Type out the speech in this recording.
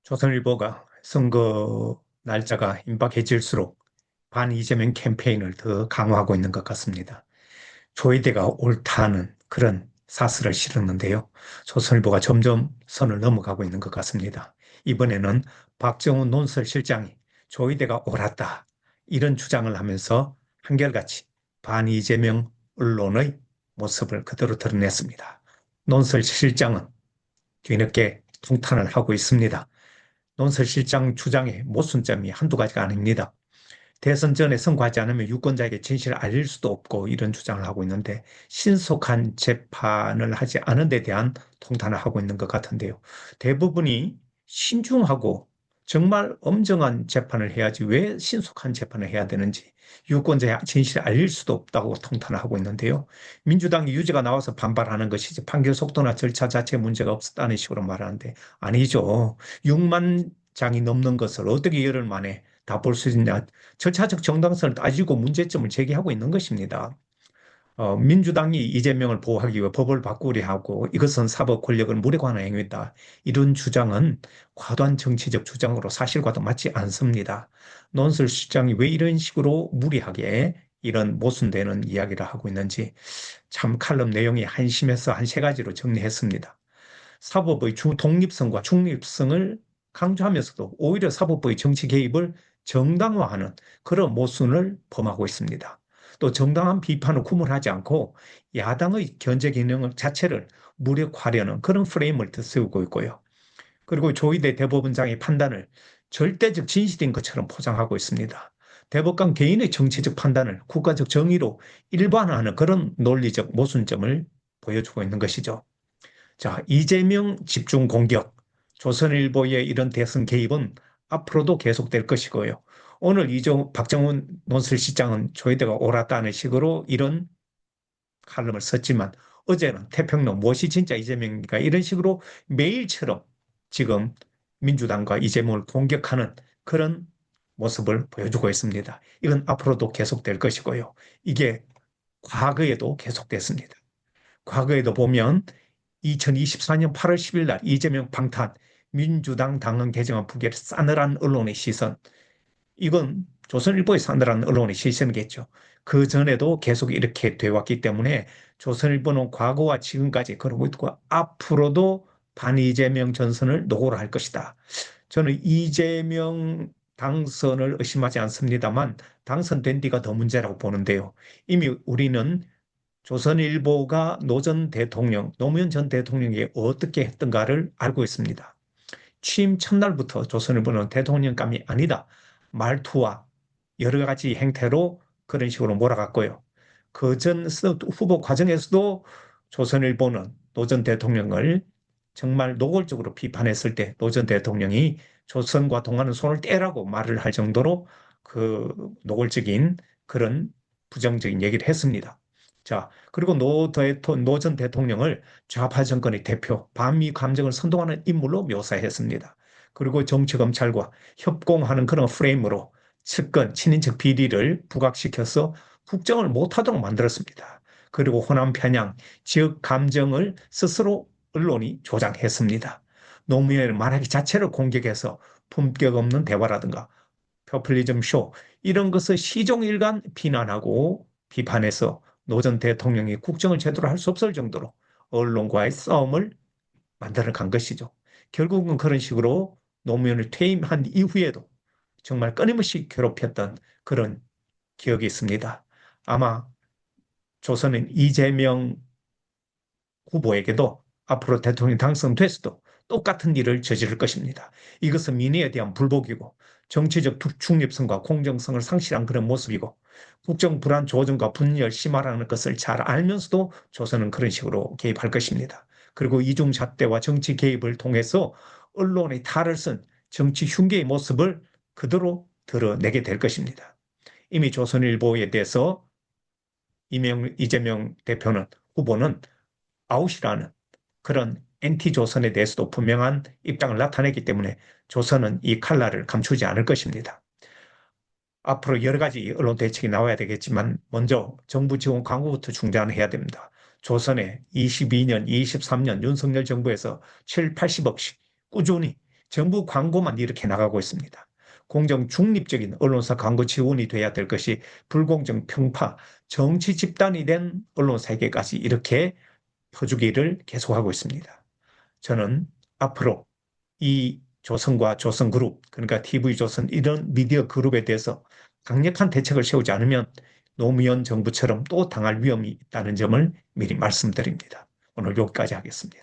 조선일보가 선거 날짜가 임박해질수록 반 이재명 캠페인을 더 강화하고 있는 것 같습니다. 조이대가 옳다는 그런 사설을 실었는데요. 조선일보가 점점 선을 넘어가고 있는 것 같습니다. 이번에는 박정훈 논설실장이 조이대가 옳았다 이런 주장을 하면서 한결같이 반 이재명 언론의 모습을 그대로 드러냈습니다. 논설실장은 뒤늦게 통탄을 하고 있습니다. 논설실장 주장의 모순점이 한두 가지가 아닙니다. 대선 전에 선고하지 않으면 유권자에게 진실을 알릴 수도 없고 이런 주장을 하고 있는데 신속한 재판을 하지 않은 데 대한 통탄을 하고 있는 것 같은데요. 대부분이 신중하고 정말 엄정한 재판을 해야지 왜 신속한 재판을 해야 되는지 유권자의 진실을 알릴 수도 없다고 통탄을 하고 있는데요. 민주당이 유죄가 나와서 반발하는 것이지 판결 속도나 절차 자체에 문제가 없었다는 식으로 말하는데 아니죠. 6만 장이 넘는 것을 어떻게 열흘 만에 다 볼 수 있냐. 절차적 정당성을 따지고 문제점을 제기하고 있는 것입니다. 민주당이 이재명을 보호하기 위해 법을 바꾸려 하고 이것은 사법 권력을 무력화하는 행위다. 이런 주장은 과도한 정치적 주장으로 사실과도 맞지 않습니다. 논설 시장이 왜 이런 식으로 무리하게 이런 모순되는 이야기를 하고 있는지 참 칼럼 내용이 한심해서 한 세 가지로 정리했습니다. 사법의 독립성과 중립성을 강조하면서도 오히려 사법부의 정치 개입을 정당화하는 그런 모순을 범하고 있습니다. 또 정당한 비판을 구분하지 않고 야당의 견제 기능 자체를 무력화하려는 그런 프레임을 세우고 있고요. 그리고 조희대 대법원장의 판단을 절대적 진실인 것처럼 포장하고 있습니다. 대법관 개인의 정치적 판단을 국가적 정의로 일반화하는 그런 논리적 모순점을 보여주고 있는 것이죠. 자, 이재명 집중 공격, 조선일보의 이런 대선 개입은 앞으로도 계속될 것이고요. 오늘 박정훈 논설실장은 조희대가 옳았다는 식으로 이런 칼럼을 썼지만 어제는 태평로 무엇이 진짜 이재명인가 이런 식으로 매일처럼 지금 민주당과 이재명을 공격하는 그런 모습을 보여주고 있습니다. 이건 앞으로도 계속될 것이고요. 이게 과거에도 계속됐습니다. 과거에도 보면 2024년 8월 10일 날 이재명 방탄, 민주당 당헌 개정안 부결 싸늘한 언론의 시선. 이건 조선일보의 싸늘한 언론의 시선이겠죠. 그 전에도 계속 이렇게 돼 왔기 때문에 조선일보는 과거와 지금까지 그러고 있고 앞으로도 반이재명 전선을 노고를 할 것이다. 저는 이재명 당선을 의심하지 않습니다만 당선된 뒤가 더 문제라고 보는데요. 이미 우리는 조선일보가 노 전 대통령, 노무현 전 대통령이 어떻게 했던가를 알고 있습니다. 취임 첫날부터 조선일보는 대통령감이 아니다. 말투와 여러 가지 행태로 그런 식으로 몰아갔고요. 그 전 후보 과정에서도 조선일보는 노 전 대통령을 정말 노골적으로 비판했을 때 노 전 대통령이 조선과 동아는 손을 떼라고 말을 할 정도로 그 노골적인 그런 부정적인 얘기를 했습니다. 자, 그리고 노 전 대통령을 좌파 정권의 대표, 반미 감정을 선동하는 인물로 묘사했습니다. 그리고 정치 검찰과 협공하는 그런 프레임으로 측근, 친인척 비리를 부각시켜서 국정을 못하도록 만들었습니다. 그리고 호남 편향, 지역 감정을 스스로 언론이 조장했습니다. 노무현의 말하기 자체를 공격해서 품격 없는 대화라든가 포퓰리즘 쇼 이런 것을 시종일관 비난하고 비판해서 노 전 대통령이 국정을 제대로 할 수 없을 정도로 언론과의 싸움을 만들어 간 것이죠. 결국은 그런 식으로 노무현을 퇴임한 이후에도 정말 끊임없이 괴롭혔던 그런 기억이 있습니다. 아마 조선은 이재명 후보에게도 앞으로 대통령 당선됐어도 똑같은 일을 저지를 것입니다. 이것은 민의에 대한 불복이고 정치적 중립성과 공정성을 상실한 그런 모습이고 국정 불안 조정과 분열 심화라는 것을 잘 알면서도 조선은 그런 식으로 개입할 것입니다. 그리고 이중 잣대와 정치 개입을 통해서 언론의 탈을 쓴 정치 흉계의 모습을 그대로 드러내게 될 것입니다. 이미 조선일보에 대해서 이재명 대표는 후보는 아웃이라는 그런 엔티 조선에 대해서도 분명한 입장을 나타냈기 때문에 조선은 이 칼날을 감추지 않을 것입니다. 앞으로 여러 가지 언론 대책이 나와야 되겠지만 먼저 정부 지원 광고부터 중단해야 됩니다. 조선에 22년, 23년 윤석열 정부에서 7, 80억씩 꾸준히 정부 광고만 이렇게 나가고 있습니다. 공정 중립적인 언론사 광고 지원이 돼야 될 것이 불공정 평파, 정치 집단이 된 언론사에게까지 이렇게 퍼주기를 계속하고 있습니다. 저는 앞으로 이 조선과 조선그룹, 그러니까 TV조선 이런 미디어 그룹에 대해서 강력한 대책을 세우지 않으면 노무현 정부처럼 또 당할 위험이 있다는 점을 미리 말씀드립니다. 오늘 여기까지 하겠습니다.